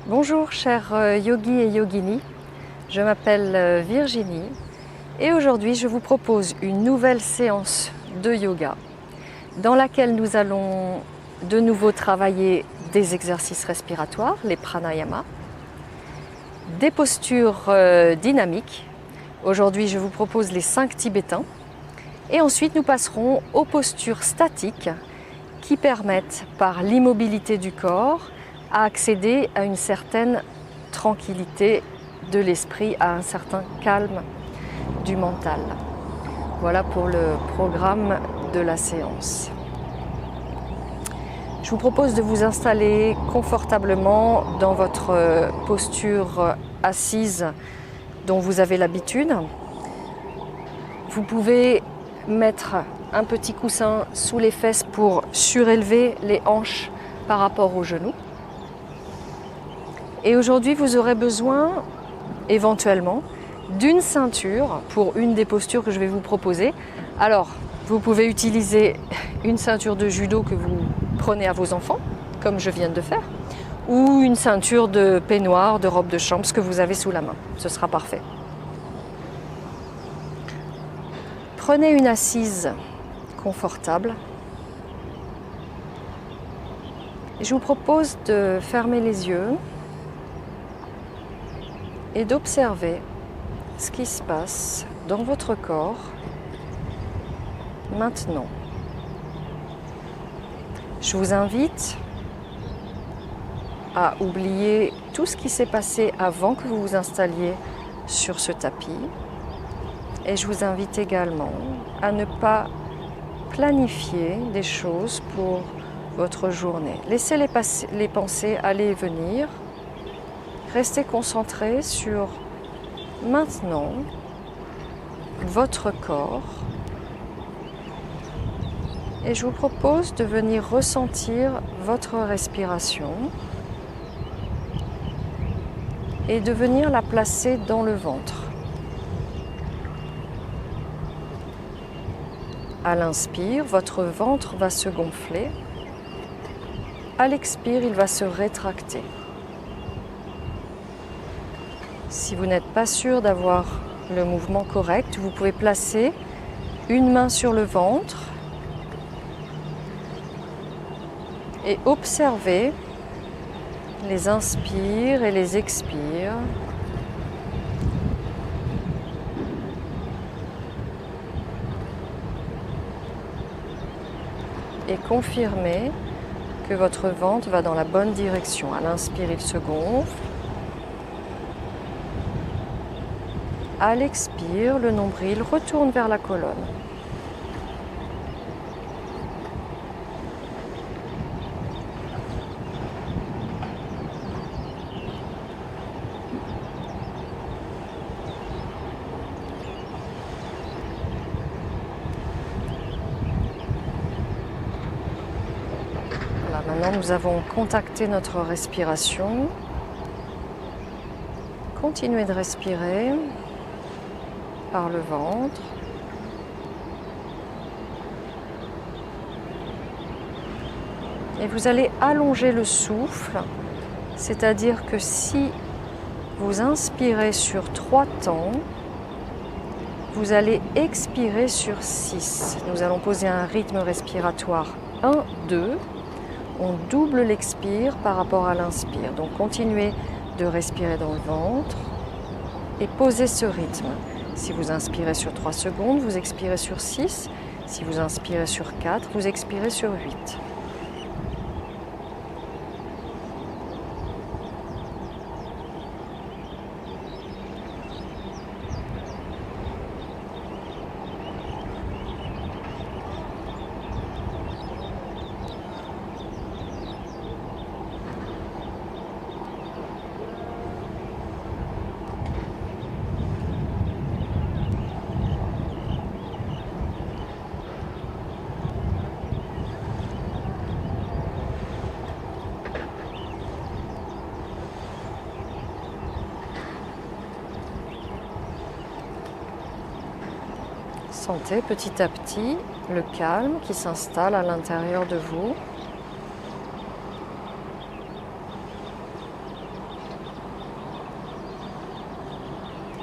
Bonjour chers yogis et yoginis, je m'appelle Virginie et aujourd'hui je vous propose une nouvelle séance de yoga dans laquelle nous allons de nouveau travailler des exercices respiratoires, les pranayamas, des postures dynamiques. Aujourd'hui je vous propose les 5 tibétains et ensuite nous passerons aux postures statiques qui permettent par l'immobilité du corps à accéder à une certaine tranquillité de l'esprit, à un certain calme du mental. Voilà pour le programme de la séance. Je vous propose de vous installer confortablement dans votre posture assise dont vous avez l'habitude. Vous pouvez mettre un petit coussin sous les fesses pour surélever les hanches par rapport aux genoux. Et aujourd'hui, vous aurez besoin, éventuellement, d'une ceinture pour une des postures que je vais vous proposer. Alors, vous pouvez utiliser une ceinture de judo que vous prenez à vos enfants, comme je viens de faire, ou une ceinture de peignoir, de robe de chambre, ce que vous avez sous la main. Ce sera parfait. Prenez une assise confortable. Et je vous propose de fermer les yeux et d'observer ce qui se passe dans votre corps maintenant. Je vous invite à oublier tout ce qui s'est passé avant que vous vous installiez sur ce tapis. Et je vous invite également à ne pas planifier des choses pour votre journée. Laissez les pensées aller et venir. Restez concentré sur maintenant votre corps. Et je vous propose de venir ressentir votre respiration et de venir la placer dans le ventre. À l'inspire, votre ventre va se gonfler. À l'expire, il va se rétracter. Si vous n'êtes pas sûr d'avoir le mouvement correct, vous pouvez placer une main sur le ventre et observer les inspires et les expires. Et confirmer que votre ventre va dans la bonne direction. À l'inspire, il se gonfle. À l'expire, le nombril retourne vers la colonne. Voilà, maintenant nous avons contacté notre respiration. Continuez de respirer par le ventre. Et vous allez allonger le souffle, c'est-à-dire que si vous inspirez sur 3 temps, vous allez expirer sur 6. Nous allons poser un rythme respiratoire 1, 2. On double l'expire par rapport à l'inspire. Donc continuez de respirer dans le ventre et posez ce rythme. Si vous inspirez sur 3 secondes, vous expirez sur 6. Si vous inspirez sur 4, vous expirez sur 8. Sentez petit à petit le calme qui s'installe à l'intérieur de vous.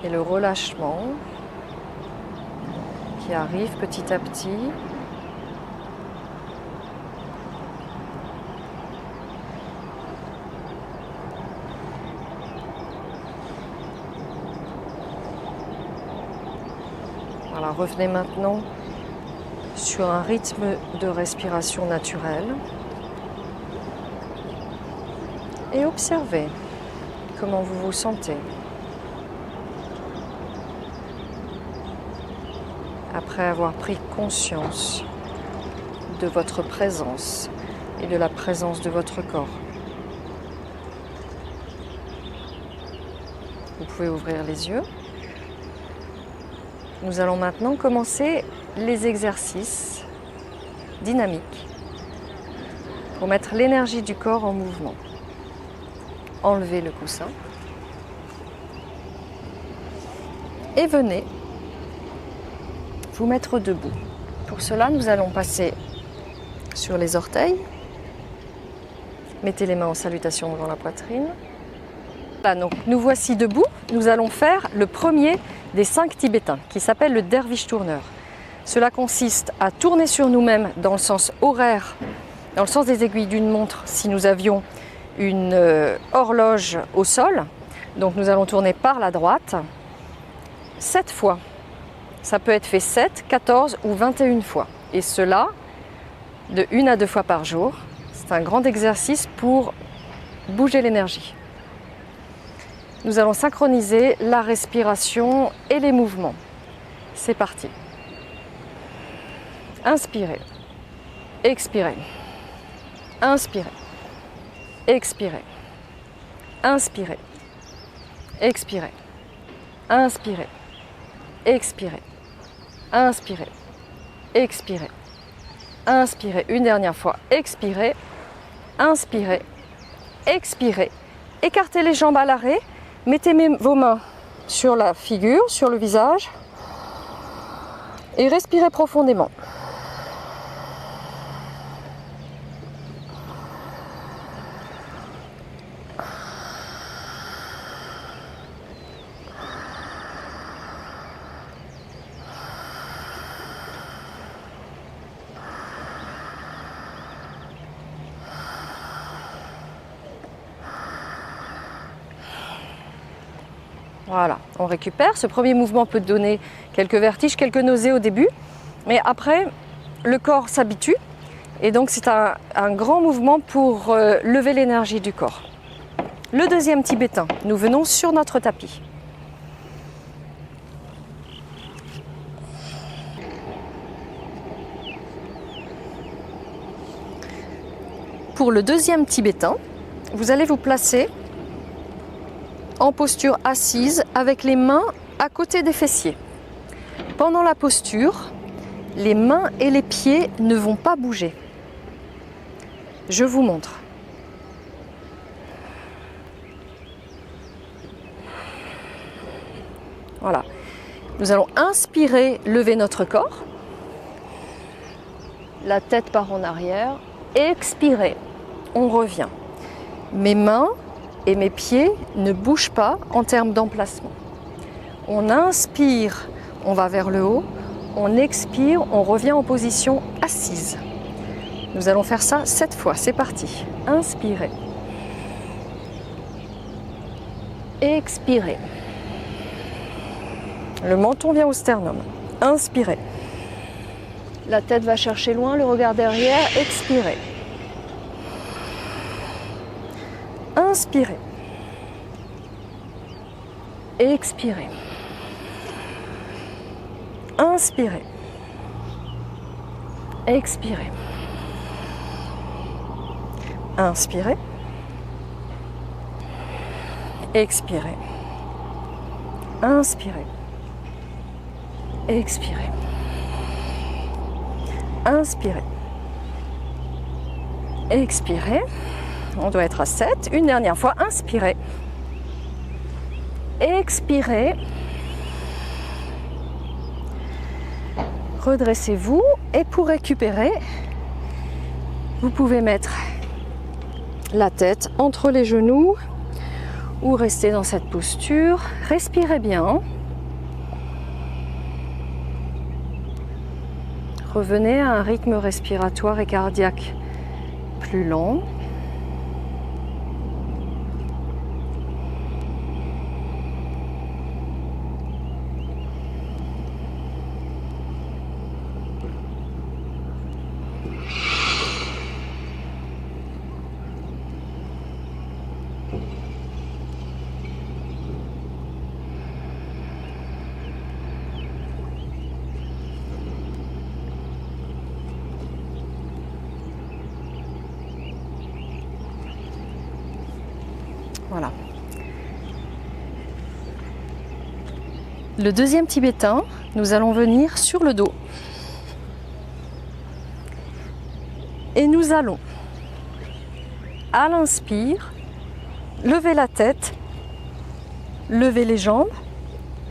et le relâchement qui arrive petit à petit. Voilà, revenez maintenant sur un rythme de respiration naturel et observez comment vous vous sentez. Après avoir pris conscience de votre présence et de la présence de votre corps. Vous pouvez ouvrir les yeux. Nous allons maintenant commencer les exercices dynamiques pour mettre l'énergie du corps en mouvement. Enlevez le coussin et venez vous mettre debout. Pour cela, nous allons passer sur les orteils. Mettez les mains en salutation devant la poitrine. Voilà, donc nous voici debout. Nous allons faire le premier des 5 tibétains qui s'appelle le derviche tourneur. Cela consiste à tourner sur nous-mêmes dans le sens horaire, dans le sens des aiguilles d'une montre si nous avions une horloge au sol. Donc nous allons tourner par la droite 7 fois. Ça peut être fait 7, 14 ou 21 fois. Et cela, de 1 à 2 fois par jour. C'est un grand exercice pour bouger l'énergie. Nous allons synchroniser la respiration et les mouvements. C'est parti. Inspirez. Expirez. Inspirez. Expirez. Inspirez. Expirez. Inspirez. Expirez. Inspirez. Expirez. Inspirez. Une dernière fois. Expirez. Inspirez. Expirez. Écartez les jambes à l'arrêt. Mettez vos mains sur la figure, sur le visage. Et respirez profondément. Voilà, on récupère. Ce premier mouvement peut donner quelques vertiges, quelques nausées au début, mais après, le corps s'habitue et donc c'est un grand mouvement pour lever l'énergie du corps. Le deuxième tibétain, nous venons sur notre tapis. Pour le deuxième tibétain, vous allez vous placer en posture assise avec les mains à côté des fessiers. Pendant la posture, les mains et les pieds ne vont pas bouger. Je vous montre. Voilà. Nous allons inspirer, lever notre corps. La tête part en arrière. Expirer. On revient. Mes mains et mes pieds ne bougent pas en termes d'emplacement. On inspire, on va vers le haut. On expire, on revient en position assise. Nous allons faire ça 7 fois. C'est parti. Inspirez. Expirez. Le menton vient au sternum. Inspirez. La tête va chercher loin, le regard derrière. Expirez. Inspirez. Expirez. Inspirez. Expirez. Inspirez. Expirez. Inspirez. Expirez. Inspirez. Expirez. On doit être à 7. Une dernière fois. Inspirez. Expirez. Redressez-vous. Et pour récupérer, vous pouvez mettre la tête entre les genoux ou rester dans cette posture. Respirez bien. Revenez à un rythme respiratoire et cardiaque plus lent. Voilà. Le deuxième tibétain, nous allons venir sur le dos. Et nous allons, à l'inspire, lever la tête, lever les jambes.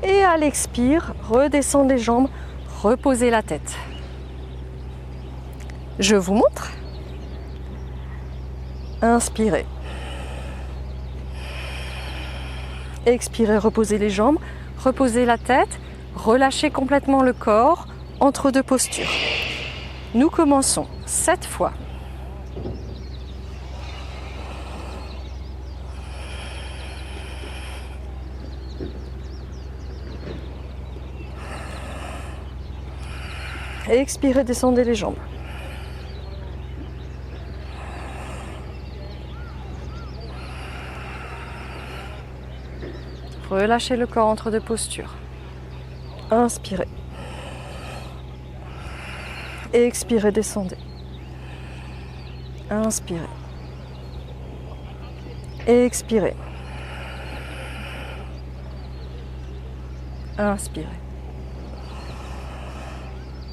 Et à l'expire, redescendre les jambes, reposer la tête. Je vous montre. Inspirez. Expirez, reposez les jambes, reposez la tête, relâchez complètement le corps entre deux postures. Nous commençons 7 fois. Expirez, descendez les jambes. Relâchez le corps entre deux postures. Inspirez. Expirez, descendez. Inspirez. Expirez. Inspirez.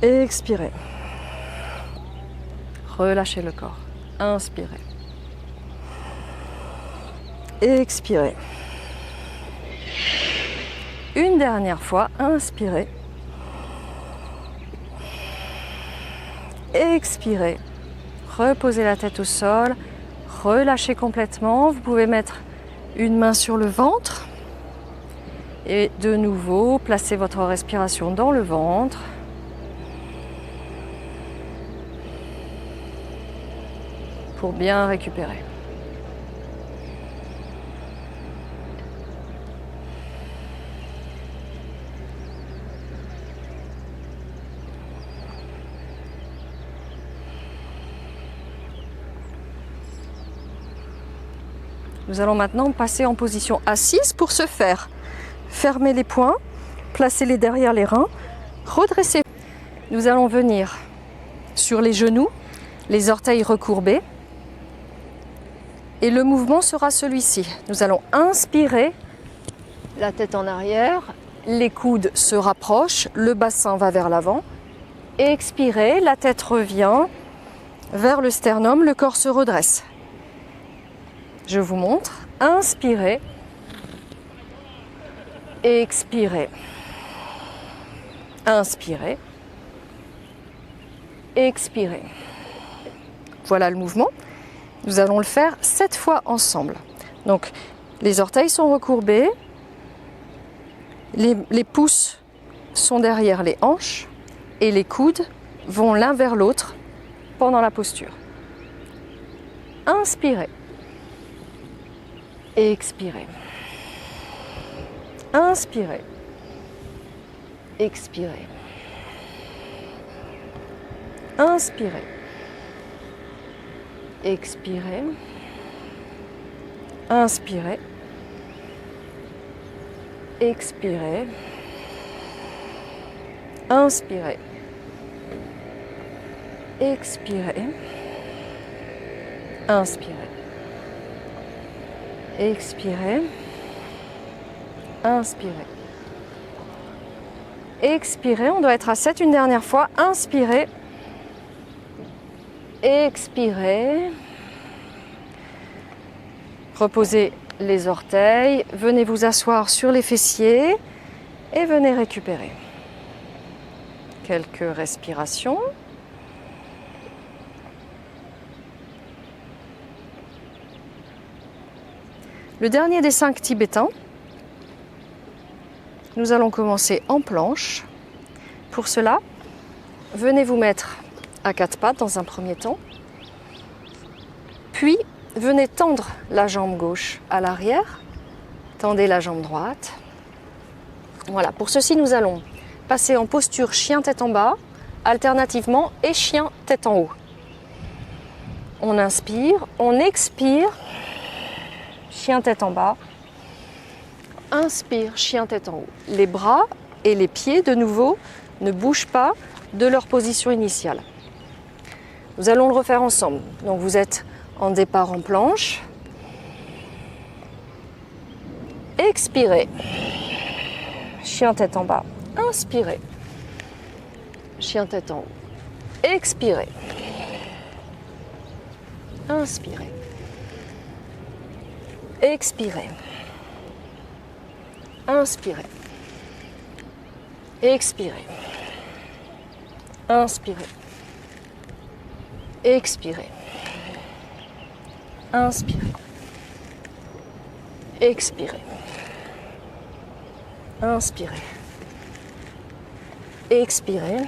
Expirez. Relâchez le corps. Inspirez. Expirez. Une dernière fois, inspirez. Expirez. Reposez la tête au sol. Relâchez complètement. Vous pouvez mettre une main sur le ventre. Et de nouveau, placez votre respiration dans le ventre. Pour bien récupérer. Nous allons maintenant passer en position assise. Pour ce faire, fermez les poings, placez-les derrière les reins, redressez. Nous allons venir sur les genoux, les orteils recourbés. Et le mouvement sera celui-ci. Nous allons inspirer, la tête en arrière, les coudes se rapprochent, le bassin va vers l'avant. Expirez, la tête revient vers le sternum, le corps se redresse. Je vous montre. Inspirez. Expirez. Inspirez. Expirez. Voilà le mouvement. Nous allons le faire 7 fois ensemble. Donc, les orteils sont recourbés. Les pouces sont derrière les hanches. Et les coudes vont l'un vers l'autre pendant la posture. Inspirez. Expirez. Inspirez. Expirez. Inspirez. Expirez. Inspirez. Expirez. Inspirez. Expirez. Inspirez. Expirez. Inspirez. Expirez. On doit être à 7 une dernière fois. Inspirez. Expirez. Reposez les orteils. Venez vous asseoir sur les fessiers et venez récupérer. Quelques respirations. Le dernier des 5 tibétains, nous allons commencer en planche. Pour cela, venez vous mettre à 4 pattes dans un premier temps, puis venez tendre la jambe gauche à l'arrière, tendez la jambe droite. Voilà, pour ceci nous allons passer en posture chien tête en bas, alternativement et chien tête en haut. On inspire, on expire, chien tête en bas, inspire, chien tête en haut. Les bras et les pieds de nouveau ne bougent pas de leur position initiale. Nous allons le refaire ensemble. Donc vous êtes en départ en planche. Expirez. Chien tête en bas. Inspirez. Chien tête en haut. Expirez. Inspirez. Expirez. Inspirez. Expirez. Inspirez. Expirez. Inspirez. Expirez. Inspirez. Expirez.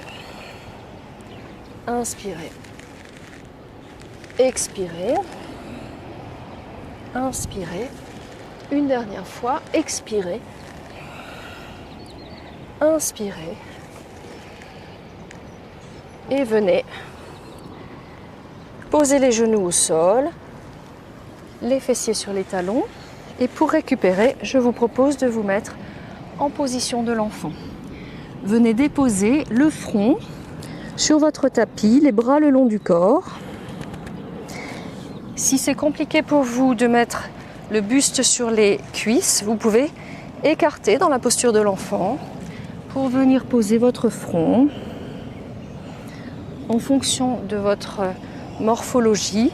Inspirez. Expirez. Inspirez. Une dernière fois, expirez. Inspirez. Et venez poser les genoux au sol, les fessiers sur les talons. Et pour récupérer, je vous propose de vous mettre en position de l'enfant. Venez déposer le front sur votre tapis, les bras le long du corps. Si c'est compliqué pour vous de mettre le buste sur les cuisses, vous pouvez écarter dans la posture de l'enfant pour venir poser votre front en fonction de votre morphologie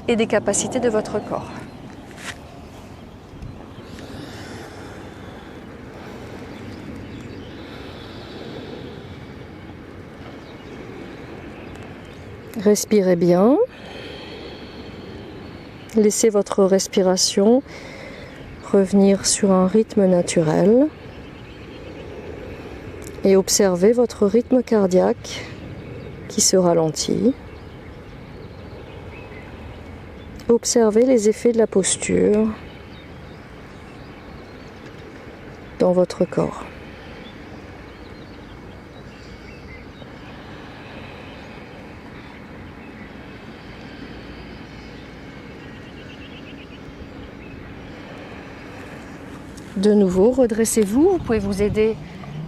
et des capacités de votre corps. Respirez bien. Laissez votre respiration revenir sur un rythme naturel et observez votre rythme cardiaque qui se ralentit. Observez les effets de la posture dans votre corps. De nouveau, redressez-vous, vous pouvez vous aider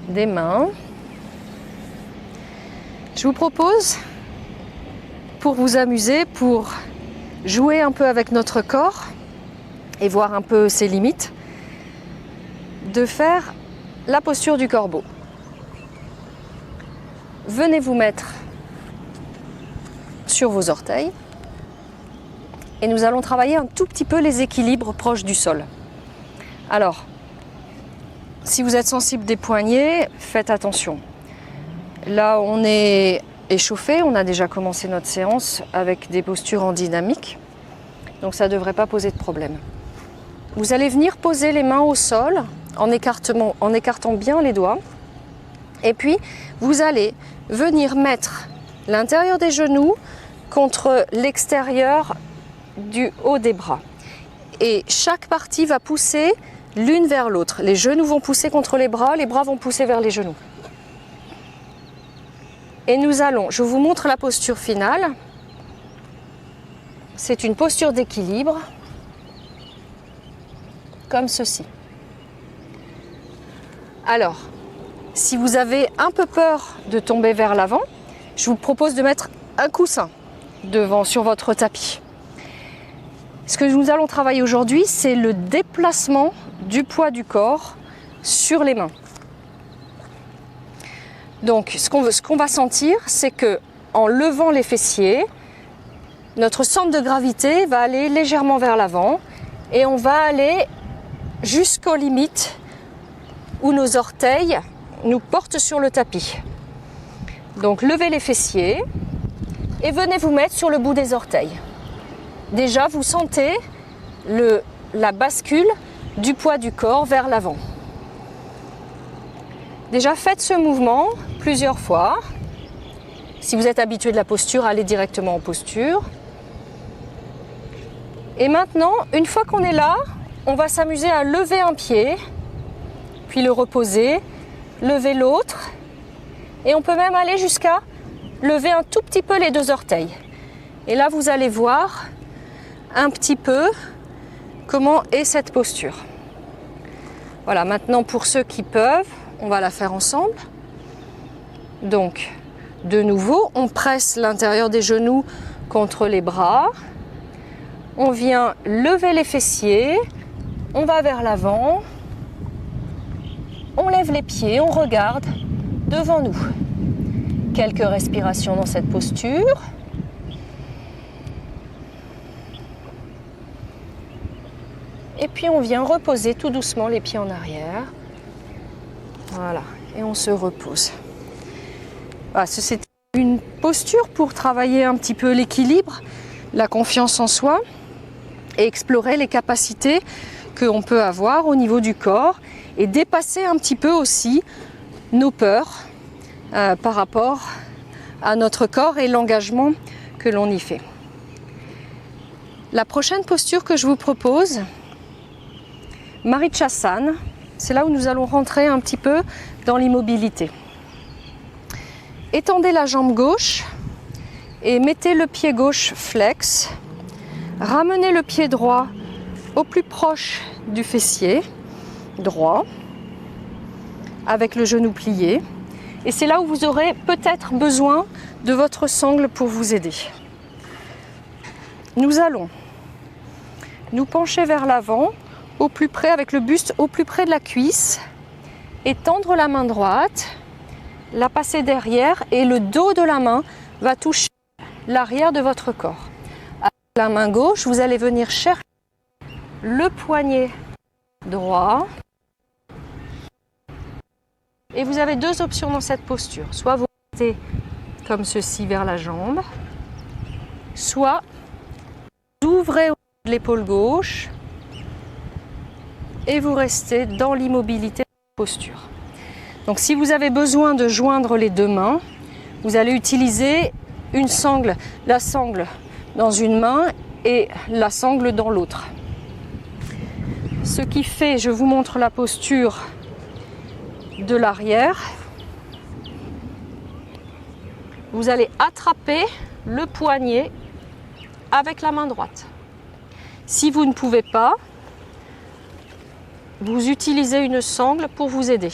des mains. Je vous propose, pour vous amuser, pour jouer un peu avec notre corps et voir un peu ses limites, de faire la posture du corbeau. Venez vous mettre sur vos orteils et nous allons travailler un tout petit peu les équilibres proches du sol. Alors, si vous êtes sensible des poignets, faites attention. Là, on est échauffé, on a déjà commencé notre séance avec des postures en dynamique, donc ça ne devrait pas poser de problème. Vous allez venir poser les mains au sol en écartant bien les doigts, et puis vous allez venir mettre l'intérieur des genoux contre l'extérieur du haut des bras. Et chaque partie va pousser l'une vers l'autre. Les genoux vont pousser contre les bras vont pousser vers les genoux. Et nous allons, je vous montre la posture finale. C'est une posture d'équilibre, comme ceci. Alors, si vous avez un peu peur de tomber vers l'avant, je vous propose de mettre un coussin devant sur votre tapis. Ce que nous allons travailler aujourd'hui, c'est le déplacement du poids du corps sur les mains. Donc, ce qu'on va sentir, c'est que en levant les fessiers, notre centre de gravité va aller légèrement vers l'avant et on va aller jusqu'aux limites où nos orteils nous portent sur le tapis. Donc, levez les fessiers et venez vous mettre sur le bout des orteils. Déjà, vous sentez la bascule du poids du corps vers l'avant. Déjà, faites ce mouvement plusieurs fois. Si vous êtes habitué de la posture, allez directement en posture. Et maintenant, une fois qu'on est là, on va s'amuser à lever un pied, puis le reposer, lever l'autre, et on peut même aller jusqu'à lever un tout petit peu les deux orteils. Et là, vous allez voir un petit peu comment est cette posture. Voilà, maintenant pour ceux qui peuvent, on va la faire ensemble. Donc, de nouveau, on presse l'intérieur des genoux contre les bras. On vient lever les fessiers, on va vers l'avant, on lève les pieds, on regarde devant nous. Quelques respirations dans cette posture. Et puis on vient reposer tout doucement les pieds en arrière. Voilà, et on se repose. Voilà, c'est une posture pour travailler un petit peu l'équilibre, la confiance en soi et explorer les capacités qu'on peut avoir au niveau du corps et dépasser un petit peu aussi nos peurs par rapport à notre corps et l'engagement que l'on y fait. La prochaine posture que je vous propose, Marichyasana, c'est là où nous allons rentrer un petit peu dans l'immobilité. Étendez la jambe gauche et mettez le pied gauche flex. Ramenez le pied droit au plus proche du fessier droit avec le genou plié. Et c'est là où vous aurez peut-être besoin de votre sangle pour vous aider. Nous allons nous pencher vers l'avant, au plus près, avec le buste au plus près de la cuisse, et tendre la main droite, la passer derrière et le dos de la main va toucher l'arrière de votre corps. Avec la main gauche, vous allez venir chercher le poignet droit. Et vous avez deux options dans cette posture. Soit vous restez comme ceci vers la jambe, soit vous ouvrez l'épaule gauche et vous restez dans l'immobilité de la posture. Donc si vous avez besoin de joindre les deux mains, vous allez utiliser une sangle, la sangle dans une main et la sangle dans l'autre. Ce qui fait, je vous montre la posture de l'arrière. Vous allez attraper le poignet avec la main droite. Si vous ne pouvez pas, vous utilisez une sangle pour vous aider.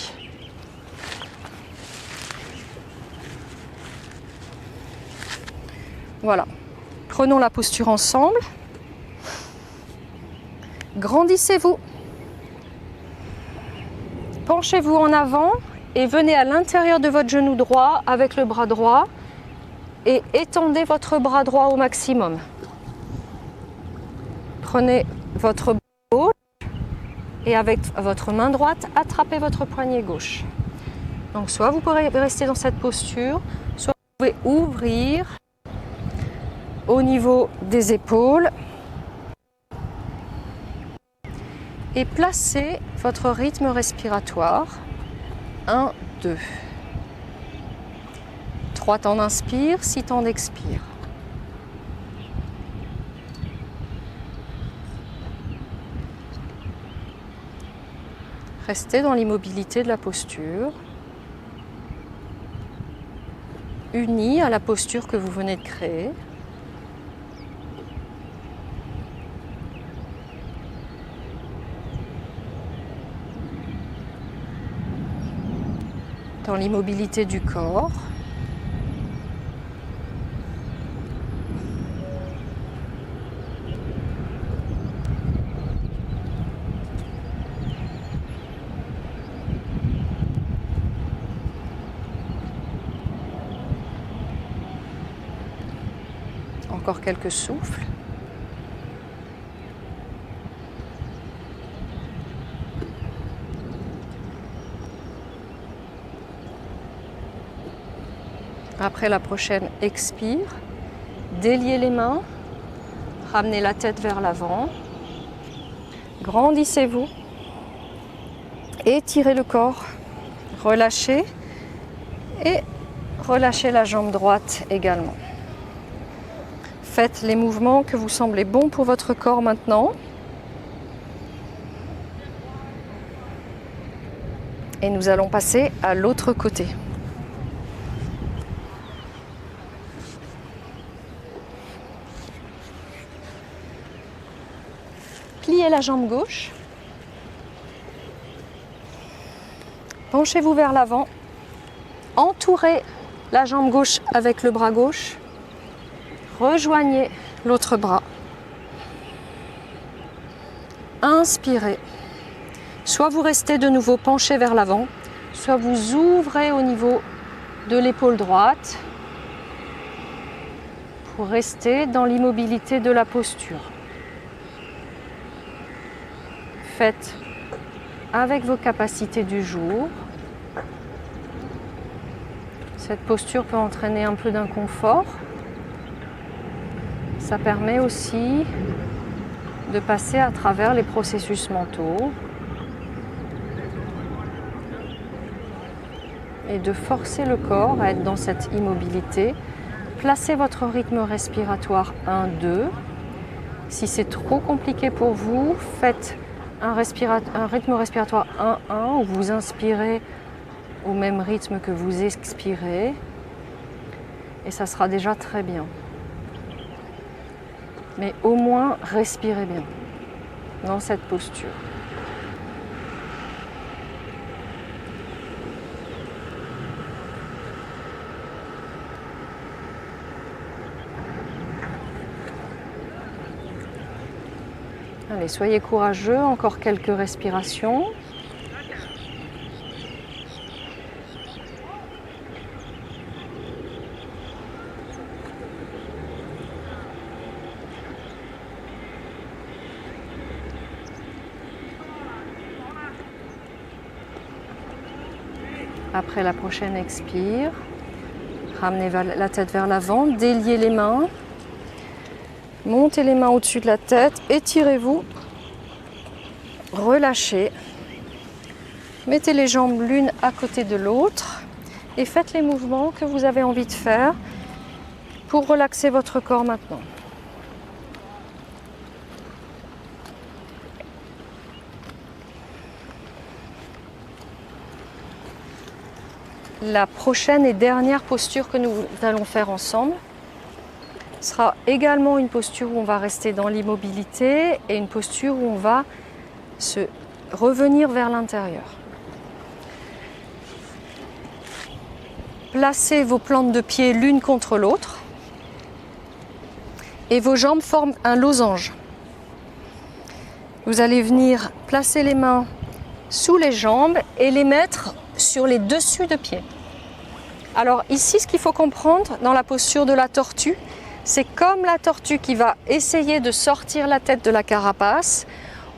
Voilà. Prenons la posture ensemble. Grandissez-vous. Penchez-vous en avant et venez à l'intérieur de votre genou droit avec le bras droit et étendez votre bras droit au maximum. Prenez votre bras gauche et avec votre main droite, attrapez votre poignet gauche. Donc soit vous pourrez rester dans cette posture, soit vous pouvez ouvrir au niveau des épaules et placer votre rythme respiratoire. 1, 2. 3 temps d'inspire, 6 temps d'expire. Restez dans l'immobilité de la posture, unis à la posture que vous venez de créer. Dans l'immobilité du corps. Encore quelques souffles. Après la prochaine expire, déliez les mains, ramenez la tête vers l'avant, Agrandissez-vous. Étirez le corps. Relâchez. Et relâchez la jambe droite également. Faites les mouvements que vous semblez bons pour votre corps maintenant. Et nous allons passer à l'autre côté. Pliez la jambe gauche. Penchez-vous vers l'avant. Entourez la jambe gauche avec le bras gauche. Rejoignez l'autre bras. Inspirez. Soit vous restez de nouveau penché vers l'avant, soit vous ouvrez au niveau de l'épaule droite pour rester dans l'immobilité de la posture. Faites avec vos capacités du jour. Cette posture peut entraîner un peu d'inconfort. Ça permet aussi de passer à travers les processus mentaux et de forcer le corps à être dans cette immobilité. Placez votre rythme respiratoire 1-2. Si c'est trop compliqué pour vous, faites un rythme respiratoire 1-1 où vous inspirez au même rythme que vous expirez et ça sera déjà très bien. Mais au moins respirez bien dans cette posture. Allez, soyez courageux, encore quelques respirations. Après la prochaine expire, ramenez la tête vers l'avant, déliez les mains, montez les mains au-dessus de la tête, étirez-vous, relâchez, mettez les jambes l'une à côté de l'autre et faites les mouvements que vous avez envie de faire pour relaxer votre corps maintenant. La prochaine et dernière posture que nous allons faire ensemble sera également une posture où on va rester dans l'immobilité et une posture où on va se revenir vers l'intérieur. Placez vos plantes de pied l'une contre l'autre et vos jambes forment un losange. Vous allez venir placer les mains sous les jambes et les mettre sur les dessus de pied. Alors ici, ce qu'il faut comprendre dans la posture de la tortue, c'est comme la tortue qui va essayer de sortir la tête de la carapace.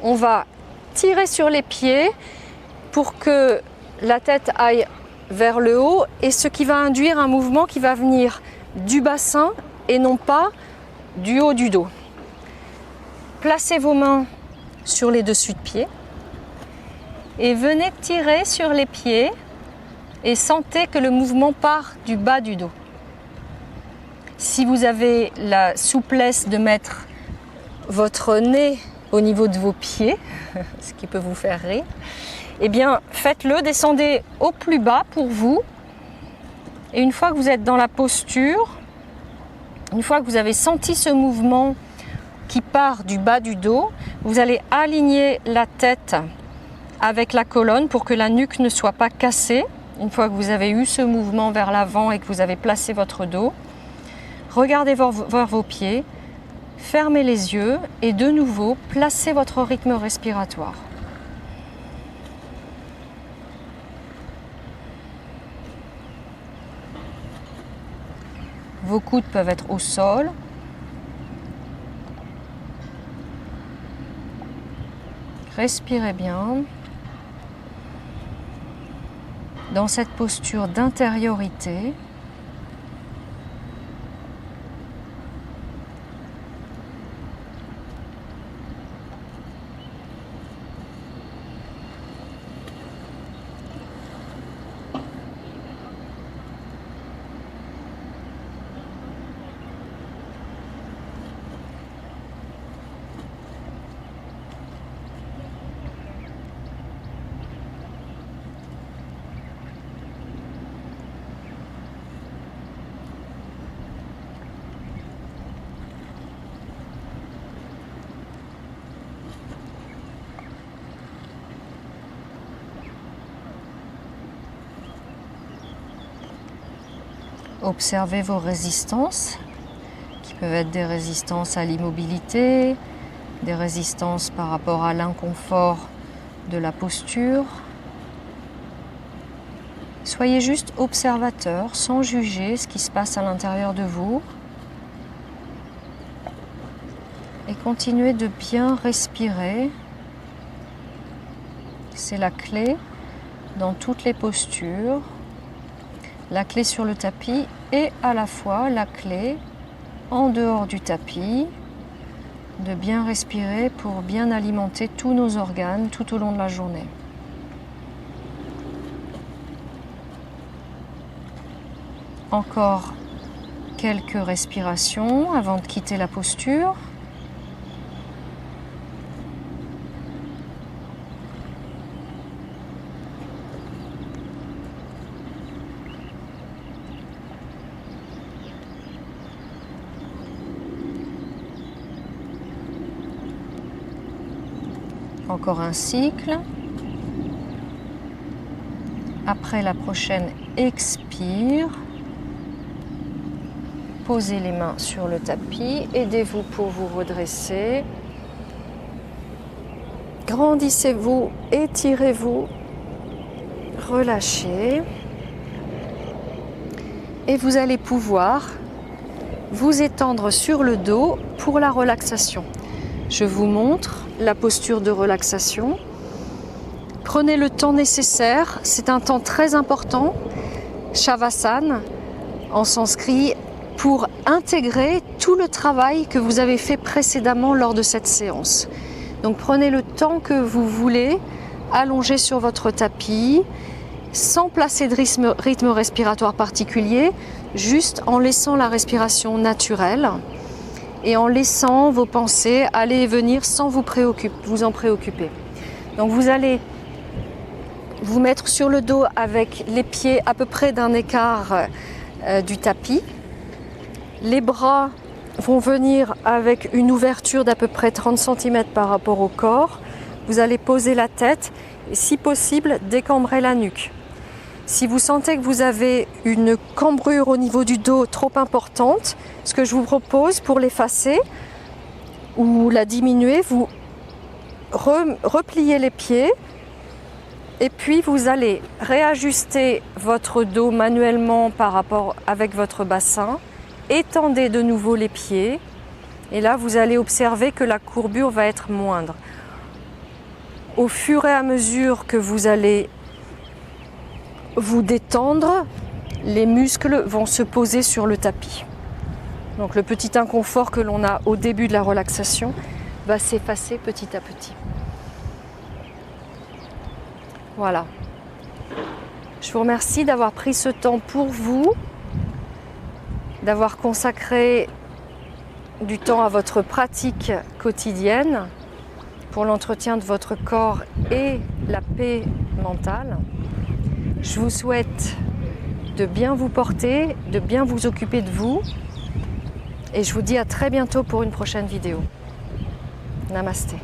On va tirer sur les pieds pour que la tête aille vers le haut et ce qui va induire un mouvement qui va venir du bassin et non pas du haut du dos. Placez vos mains sur les dessus de pied et venez tirer sur les pieds et sentez que le mouvement part du bas du dos. Si vous avez la souplesse de mettre votre nez au niveau de vos pieds, ce qui peut vous faire rire, eh bien faites-le, descendez au plus bas pour vous. Et une fois que vous êtes dans la posture, une fois que vous avez senti ce mouvement qui part du bas du dos, vous allez aligner la tête avec la colonne pour que la nuque ne soit pas cassée. Une fois que vous avez eu ce mouvement vers l'avant et que vous avez placé votre dos, regardez vers vos pieds, fermez les yeux et de nouveau, placez votre rythme respiratoire. Vos coudes peuvent être au sol. Respirez bien. Dans cette posture d'intériorité, Observez vos résistances, qui peuvent être des résistances à l'immobilité, des résistances par rapport à l'inconfort de la posture. Soyez juste observateur, sans juger ce qui se passe à l'intérieur de vous. Et continuez de bien respirer. C'est la clé dans toutes les postures. La clé sur le tapis et à la fois la clé en dehors du tapis. De bien respirer pour bien alimenter tous nos organes tout au long de la journée. Encore quelques respirations avant de quitter la posture. Encore un cycle. Après la prochaine expire. Posez les mains sur le tapis, aidez-vous pour vous redresser. Grandissez-vous, étirez-vous, relâchez. Et vous allez pouvoir vous étendre sur le dos pour la relaxation. Je vous montre la posture de relaxation. Prenez le temps nécessaire, c'est un temps très important, Shavasana en sanskrit, pour intégrer tout le travail que vous avez fait précédemment lors de cette séance. Donc prenez le temps que vous voulez, allongé sur votre tapis, sans placer de rythme respiratoire particulier, juste en laissant la respiration naturelle et en laissant vos pensées aller et venir sans vous en préoccuper. Donc vous allez vous mettre sur le dos avec les pieds à peu près d'un écart du tapis. Les bras vont venir avec une ouverture d'à peu près 30 cm par rapport au corps. Vous allez poser la tête et si possible décambrer la nuque. Si vous sentez que vous avez une cambrure au niveau du dos trop importante, ce que je vous propose pour l'effacer ou la diminuer, vous repliez les pieds et puis vous allez réajuster votre dos manuellement par rapport avec votre bassin. Étendez de nouveau les pieds et là vous allez observer que la courbure va être moindre. Au fur et à mesure que vous allez vous détendre, les muscles vont se poser sur le tapis. Donc le petit inconfort que l'on a au début de la relaxation va s'effacer petit à petit. Voilà. Je vous remercie d'avoir pris ce temps pour vous, d'avoir consacré du temps à votre pratique quotidienne pour l'entretien de votre corps et la paix mentale. Je vous souhaite de bien vous porter, de bien vous occuper de vous et je vous dis à très bientôt pour une prochaine vidéo. Namasté.